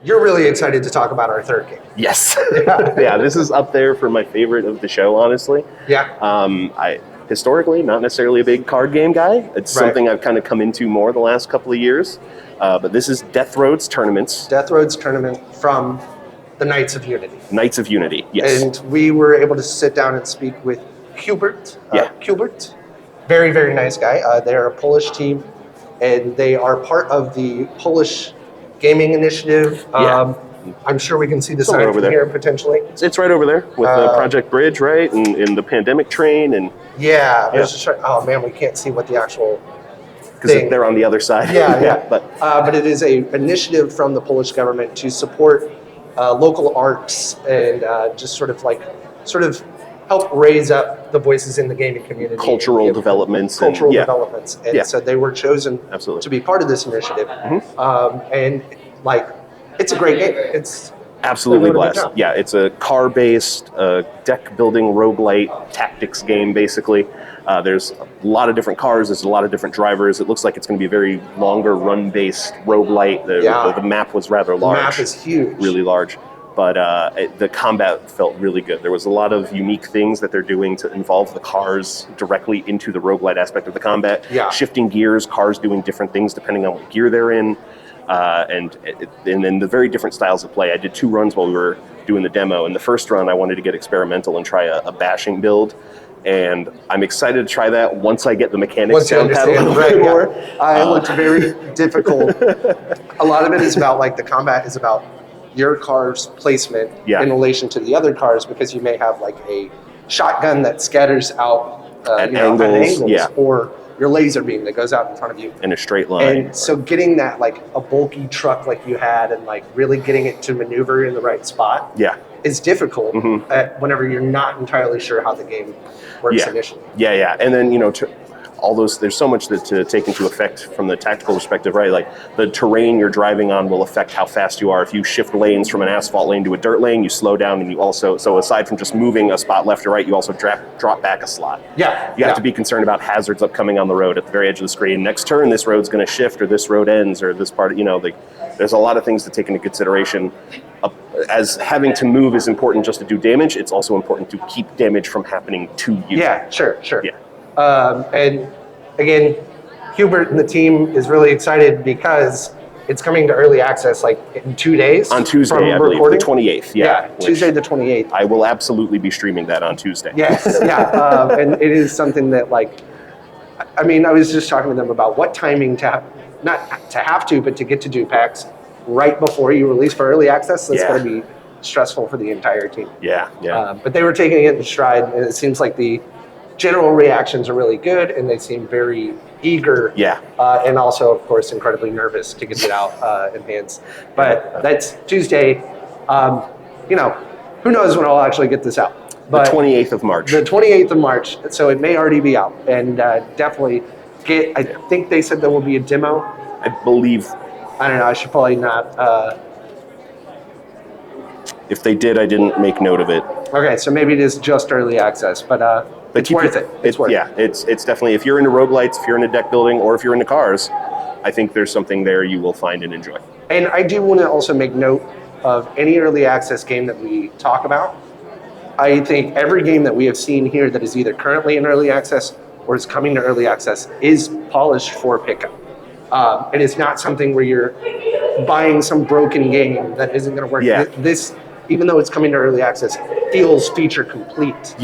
you're really excited to talk about our third game. Yes. Yeah, this is up there for my favorite of the show, honestly. Yeah. I historically not necessarily a big card game guy. It's something I've kind of come into more the last couple of years. But this is Death Road's Tournaments. Death Road's Tournament from the Knights of Unity. Knights of Unity, yes. And we were able to sit down and speak with Hubert. Hubert, very, very nice guy. They're a Polish team, and they are part of the Polish gaming initiative. I'm sure we can see the sign from here potentially. It's right over there with the Project Bridge, right, and the pandemic train, and I was just trying. Oh man, we can't see what the actual. Because they're on the other side. But it is a initiative from the Polish government to support local arts and just sort of help raise up the voices in the gaming community. Cultural developments. Developments. And so they were chosen to be part of this initiative. And it's a great game. It's absolutely blessed. Yeah, it's a car-based, deck building roguelite tactics game, basically. There's a lot of different cars, there's a lot of different drivers. It looks like it's going to be a very longer run-based roguelite. The map was rather large. The map is huge. Really large. But the combat felt really good. There was a lot of unique things that they're doing to involve the cars directly into the roguelite aspect of the combat. Shifting gears, cars doing different things depending on what gear they're in. And then the very different styles of play. I did 2 runs while we were doing the demo. In the first run, I wanted to get experimental and try a bashing build. And I'm excited to try that once I get the mechanics down pat a little bit more. It looked very difficult. A lot of it is about the combat is about your car's placement in relation to the other cars, because you may have a shotgun that scatters out at angles, or your laser beam that goes out in front of you in a straight line. And so getting that a bulky truck like you had and really getting it to maneuver in the right spot is difficult whenever you're not entirely sure how the game works initially. And then all those, there's so much to take into effect from the tactical perspective, right? The terrain you're driving on will affect how fast you are. If you shift lanes from an asphalt lane to a dirt lane, you slow down, and you also, so aside from just moving a spot left or right, you also drop back a slot. You have to be concerned about hazards upcoming on the road at the very edge of the screen. Next turn, this road's going to shift, or this road ends, or this part, there's a lot of things to take into consideration. As having to move is important just to do damage, it's also important to keep damage from happening to you. Sure. And again, Hubert and the team is really excited because it's coming to early access in 2 days. On Tuesday, I believe, the 28th. Tuesday the 28th. I will absolutely be streaming that on Tuesday. And it is something that I was just talking to them about what timing to have, not to have to, but to get to do PAX right before you release for early access. That's going to be stressful for the entire team. But they were taking it in stride, and it seems like the general reactions are really good, and they seem very eager. And also, of course, incredibly nervous to get it out in hands. But that's Tuesday. Who knows when I'll actually get this out? But the 28th of March. The 28th of March. So it may already be out, and definitely get. I think they said there will be a demo. I believe. I don't know. I should probably not. If they did, I didn't make note of it. Okay, so maybe it is just early access, but it's worth it. It's worth it. It's definitely, if you're into roguelites, if you're into deck building, or if you're into cars, I think there's something there you will find and enjoy. And I do want to also make note of any early access game that we talk about. I think every game that we have seen here that is either currently in early access or is coming to early access is polished for pickup. It is not something where you're buying some broken game that isn't going to work. This, even though it's coming to early access, feels feature complete.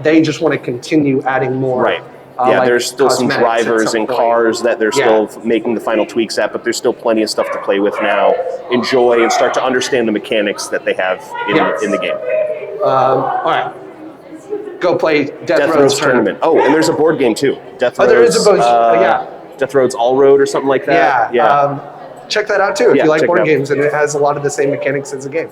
They just want to continue adding more. There's still some drivers and cars that they're still making the final tweaks at, but there's still plenty of stuff to play with now, enjoy, and start to understand the mechanics that they have in the game. All right. Go play Death Road's Tournament. Oh, and there's a board game too. Death Road's, there is a board, Death Road's All Road or something like that. Check that out too if you like board games, and it has a lot of the same mechanics as a game.